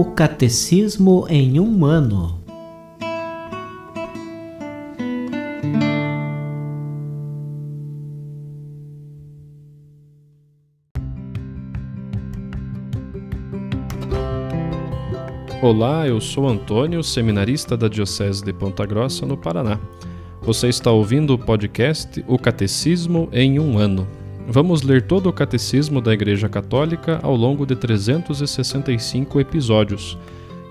O Catecismo em um ano. Olá, eu sou Antônio, seminarista da Diocese de Ponta Grossa, no Paraná. Você está ouvindo o podcast O Catecismo em um ano. Vamos ler todo o Catecismo da Igreja Católica ao longo de 365 episódios.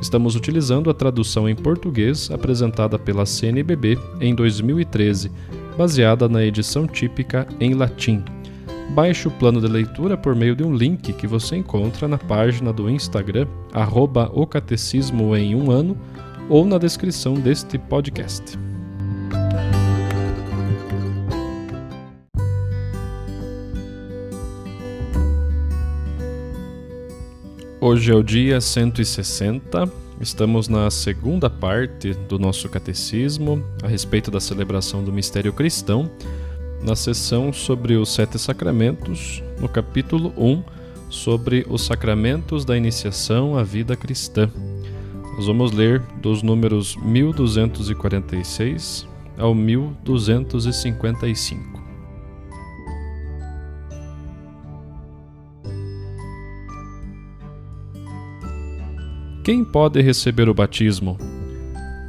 Estamos utilizando a tradução em português apresentada pela CNBB em 2013, baseada na edição típica em latim. Baixe o plano de leitura por meio de um link que você encontra na página do Instagram, @ocatecismoemumano, ou na descrição deste podcast. Hoje é o dia 160, estamos na segunda parte do nosso catecismo a respeito da celebração do mistério cristão, na sessão sobre os 7 sacramentos, no capítulo 1, sobre os sacramentos da iniciação à vida cristã. Nós vamos ler dos números 1246 ao 1255. Quem pode receber o batismo?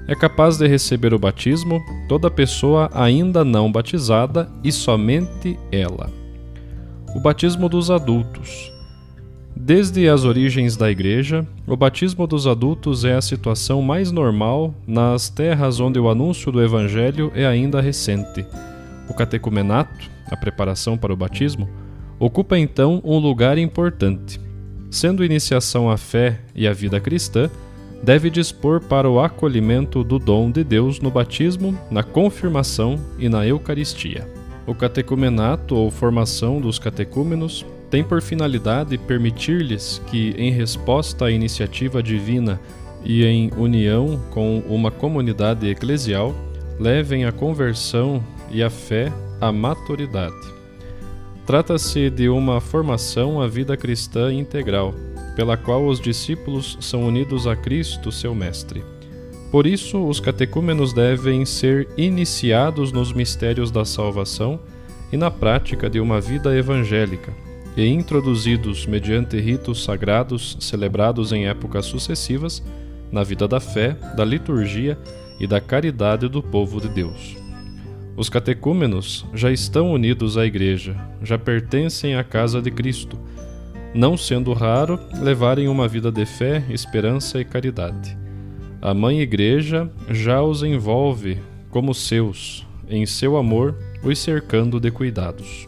É capaz de receber o batismo toda pessoa ainda não batizada e somente ela. O batismo dos adultos. Desde as origens da Igreja, o batismo dos adultos é a situação mais normal nas terras onde o anúncio do Evangelho é ainda recente. O catecumenato, a preparação para o batismo, ocupa então um lugar importante. Sendo iniciação à fé e à vida cristã, deve dispor para o acolhimento do dom de Deus no batismo, na confirmação e na Eucaristia. O catecumenato ou formação dos catecúmenos tem por finalidade permitir-lhes que, em resposta à iniciativa divina e em união com uma comunidade eclesial, levem a conversão e a fé à maturidade. Trata-se de uma formação à vida cristã integral, pela qual os discípulos são unidos a Cristo, seu Mestre. Por isso, os catecúmenos devem ser iniciados nos mistérios da salvação e na prática de uma vida evangélica, e introduzidos mediante ritos sagrados celebrados em épocas sucessivas, na vida da fé, da liturgia e da caridade do povo de Deus. Os catecúmenos já estão unidos à Igreja, já pertencem à casa de Cristo, não sendo raro levarem uma vida de fé, esperança e caridade. A Mãe Igreja já os envolve como seus, em seu amor, os cercando de cuidados.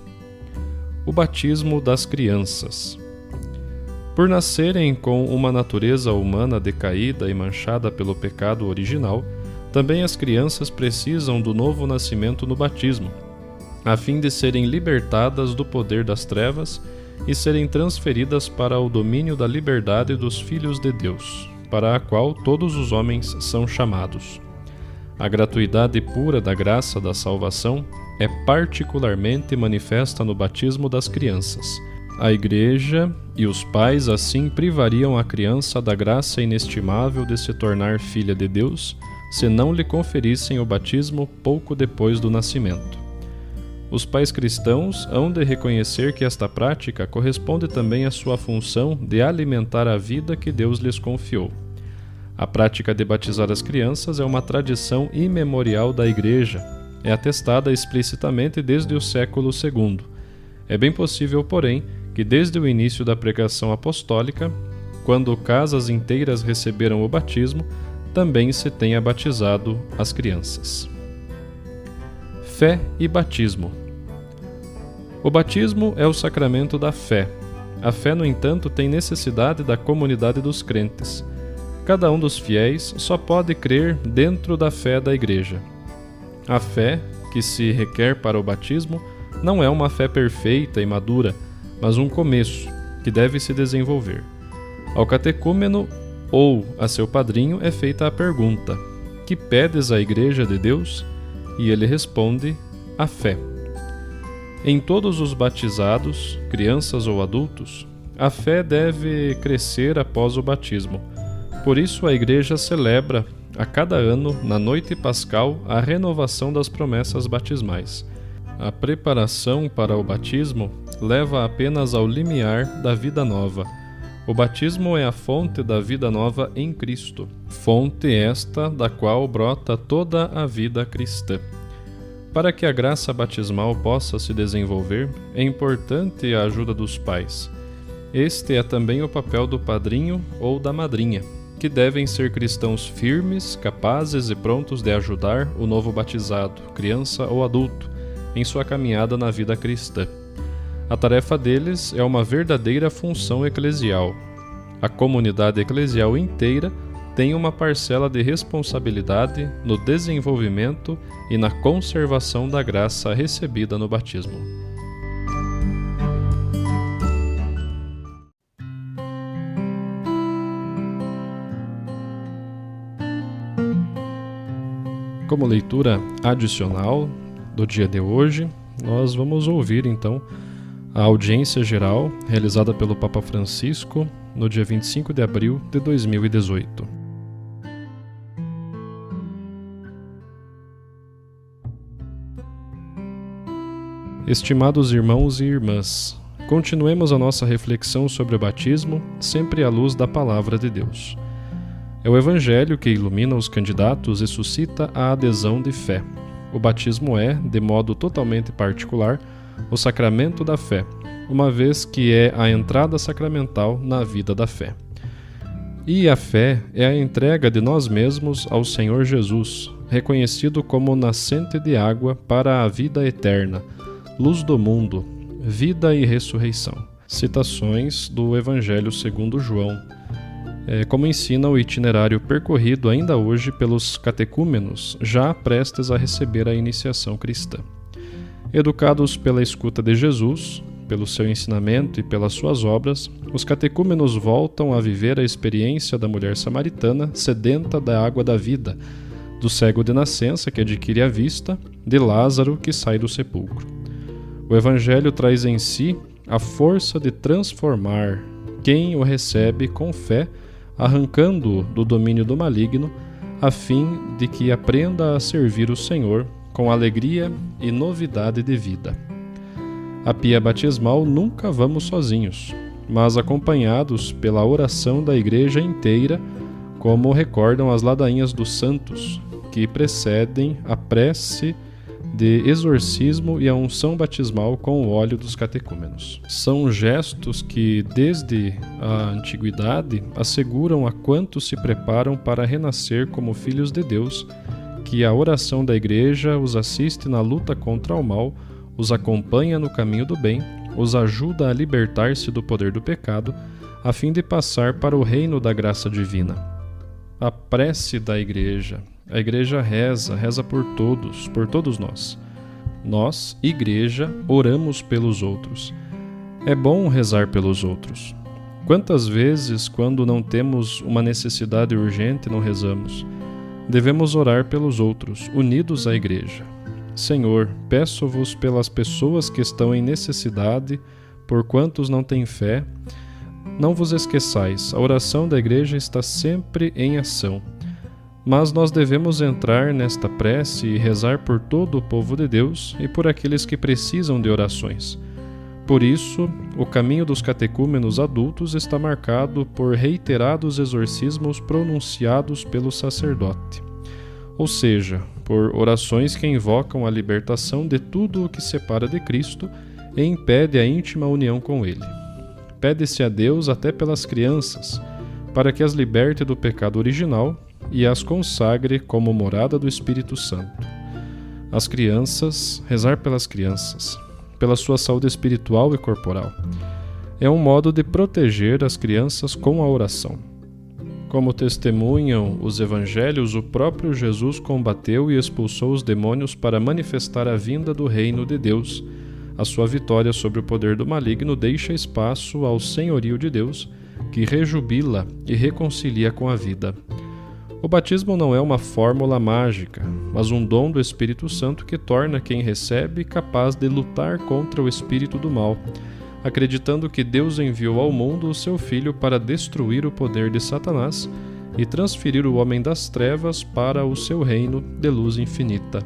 O batismo das crianças. Por nascerem com uma natureza humana decaída e manchada pelo pecado original, também as crianças precisam do novo nascimento no batismo, a fim de serem libertadas do poder das trevas e serem transferidas para o domínio da liberdade dos filhos de Deus, para a qual todos os homens são chamados. A gratuidade pura da graça da salvação é particularmente manifesta no batismo das crianças. A Igreja e os pais assim privariam a criança da graça inestimável de se tornar filha de Deus, se não lhe conferissem o batismo pouco depois do nascimento. Os pais cristãos hão de reconhecer que esta prática corresponde também à sua função de alimentar a vida que Deus lhes confiou. A prática de batizar as crianças é uma tradição imemorial da Igreja, é atestada explicitamente desde o século II. É bem possível, porém, que desde o início da pregação apostólica, quando casas inteiras receberam o batismo, também se tenha batizado as crianças. Fé e batismo. O batismo é o sacramento da fé. A fé, no entanto, tem necessidade da comunidade dos crentes. Cada um dos fiéis só pode crer dentro da fé da Igreja. A fé que se requer para o batismo não é uma fé perfeita e madura, mas um começo que deve se desenvolver. Ao catecúmeno ou a seu padrinho é feita a pergunta: que pedes à Igreja de Deus? E ele responde: a fé. Em todos os batizados, crianças ou adultos, a fé deve crescer após o batismo, Por isso a Igreja celebra a cada ano, na noite pascal, a renovação das promessas batismais. A preparação para o batismo leva apenas ao limiar da vida nova. O batismo é a fonte da vida nova em Cristo, fonte esta da qual brota toda a vida cristã. Para que a graça batismal possa se desenvolver, é importante a ajuda dos pais. Este é também o papel do padrinho ou da madrinha, que devem ser cristãos firmes, capazes e prontos de ajudar o novo batizado, criança ou adulto, em sua caminhada na vida cristã. A tarefa deles é uma verdadeira função eclesial. A comunidade eclesial inteira tem uma parcela de responsabilidade no desenvolvimento e na conservação da graça recebida no batismo. Como leitura adicional do dia de hoje, nós vamos ouvir então a audiência geral realizada pelo Papa Francisco no dia 25 de abril de 2018. Estimados irmãos e irmãs, continuemos a nossa reflexão sobre o batismo, sempre à luz da Palavra de Deus. É o Evangelho que ilumina os candidatos e suscita a adesão de fé. O batismo é, de modo totalmente particular, o sacramento da fé, uma vez que é a entrada sacramental na vida da fé. E a fé é a entrega de nós mesmos ao Senhor Jesus, reconhecido como nascente de água para a vida eterna, luz do mundo, vida e ressurreição. Citações do Evangelho segundo João, como ensina o itinerário percorrido ainda hoje pelos catecúmenos, já prestes a receber a iniciação cristã. Educados pela escuta de Jesus, pelo seu ensinamento e pelas suas obras, os catecúmenos voltam a viver a experiência da mulher samaritana sedenta da água da vida, do cego de nascença que adquire a vista, de Lázaro que sai do sepulcro. O Evangelho traz em si a força de transformar quem o recebe com fé, arrancando-o do domínio do maligno, a fim de que aprenda a servir o Senhor com alegria e novidade de vida. A pia batismal nunca vamos sozinhos, mas acompanhados pela oração da Igreja inteira, como recordam as ladainhas dos santos, que precedem a prece de exorcismo e a unção batismal com o óleo dos catecúmenos. São gestos que, desde a antiguidade, asseguram a quantos se preparam para renascer como filhos de Deus, que a oração da Igreja os assiste na luta contra o mal, os acompanha no caminho do bem, os ajuda a libertar-se do poder do pecado, a fim de passar para o reino da graça divina. A prece da Igreja. A Igreja reza por todos nós. Nós, Igreja, oramos pelos outros. É bom rezar pelos outros. Quantas vezes, quando não temos uma necessidade urgente, não rezamos? Devemos orar pelos outros, unidos à Igreja. Senhor, peço-vos pelas pessoas que estão em necessidade, por quantos não têm fé. Não vos esqueçais, a oração da Igreja está sempre em ação. Mas nós devemos entrar nesta prece e rezar por todo o povo de Deus e por aqueles que precisam de orações. Por isso, o caminho dos catecúmenos adultos está marcado por reiterados exorcismos pronunciados pelo sacerdote, ou seja, por orações que invocam a libertação de tudo o que separa de Cristo e impede a íntima união com Ele. Pede-se a Deus até pelas crianças, para que as liberte do pecado original e as consagre como morada do Espírito Santo. As crianças, rezar pelas crianças, pela sua saúde espiritual e corporal. É um modo de proteger as crianças com a oração. Como testemunham os evangelhos, o próprio Jesus combateu e expulsou os demônios para manifestar a vinda do reino de Deus. A sua vitória sobre o poder do maligno deixa espaço ao senhorio de Deus, que rejubila e reconcilia com a vida. O batismo não é uma fórmula mágica, mas um dom do Espírito Santo que torna quem recebe capaz de lutar contra o espírito do mal, acreditando que Deus enviou ao mundo o seu Filho para destruir o poder de Satanás e transferir o homem das trevas para o seu reino de luz infinita.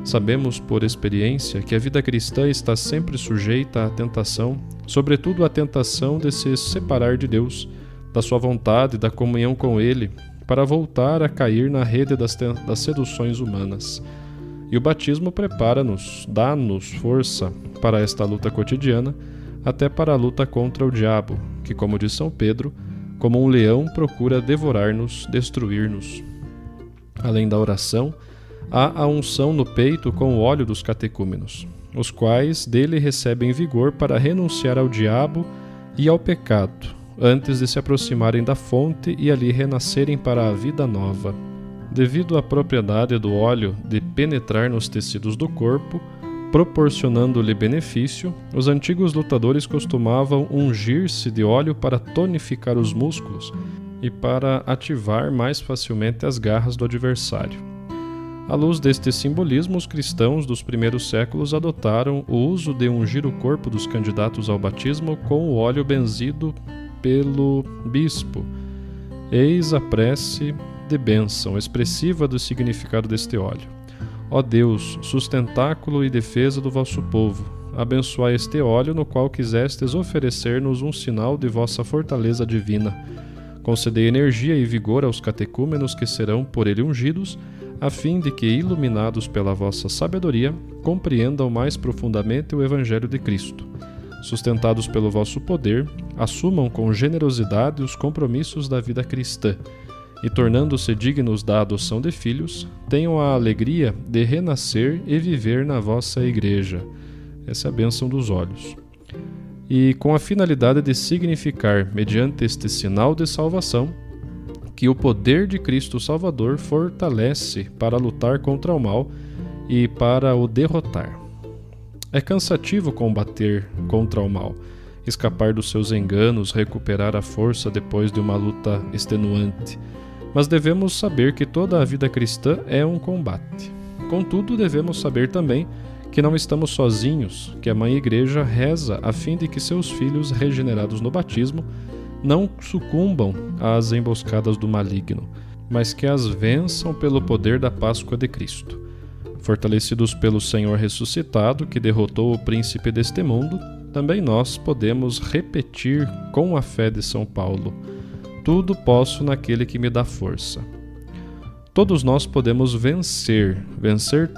Sabemos por experiência que a vida cristã está sempre sujeita à tentação, sobretudo à tentação de se separar de Deus, da sua vontade e da comunhão com Ele, para voltar a cair na rede das seduções humanas. E o batismo prepara-nos, dá-nos força para esta luta cotidiana, até para a luta contra o diabo, que, como diz São Pedro, como um leão procura devorar-nos, destruir-nos. Além da oração, há a unção no peito com o óleo dos catecúmenos, os quais dele recebem vigor para renunciar ao diabo e ao pecado, antes de se aproximarem da fonte e ali renascerem para a vida nova. Devido à propriedade do óleo de penetrar nos tecidos do corpo, proporcionando-lhe benefício, os antigos lutadores costumavam ungir-se de óleo para tonificar os músculos e para ativar mais facilmente as garras do adversário. À luz deste simbolismo, os cristãos dos primeiros séculos adotaram o uso de ungir o corpo dos candidatos ao batismo com o óleo benzido pelo bispo. Eis a prece de bênção, expressiva do significado deste óleo. Ó Deus, sustentáculo e defesa do vosso povo, abençoai este óleo no qual quisestes oferecer-nos um sinal de vossa fortaleza divina. Concedei energia e vigor aos catecúmenos que serão por ele ungidos, a fim de que, iluminados pela vossa sabedoria, compreendam mais profundamente o Evangelho de Cristo. Sustentados pelo vosso poder, assumam com generosidade os compromissos da vida cristã e, tornando-se dignos da adoção de filhos, tenham a alegria de renascer e viver na vossa Igreja. Essa é a bênção dos olhos. E com a finalidade de significar, mediante este sinal de salvação, que o poder de Cristo Salvador fortalece para lutar contra o mal e para o derrotar. É cansativo combater contra o mal, escapar dos seus enganos, recuperar a força depois de uma luta extenuante. Mas devemos saber que toda a vida cristã é um combate. Contudo, devemos saber também que não estamos sozinhos, que a Mãe Igreja reza a fim de que seus filhos, regenerados no batismo, não sucumbam às emboscadas do maligno, mas que as vençam pelo poder da Páscoa de Cristo. Fortalecidos pelo Senhor ressuscitado, que derrotou o príncipe deste mundo, também nós podemos repetir com a fé de São Paulo: tudo posso naquele que me dá força. Todos nós podemos vencer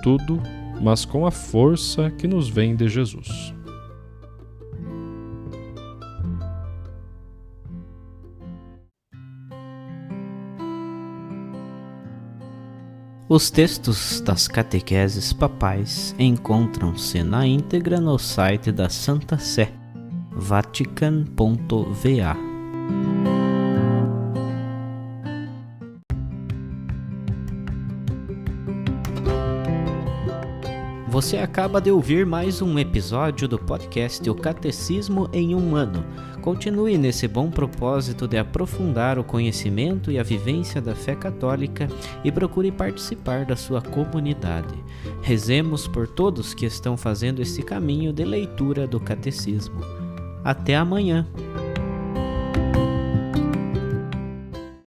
tudo, mas com a força que nos vem de Jesus. Os textos das catequeses papais encontram-se na íntegra no site da Santa Sé, vatican.va. Você acaba de ouvir mais um episódio do podcast O Catecismo em um Ano. Continue nesse bom propósito de aprofundar o conhecimento e a vivência da fé católica e procure participar da sua comunidade. Rezemos por todos que estão fazendo esse caminho de leitura do Catecismo. Até amanhã!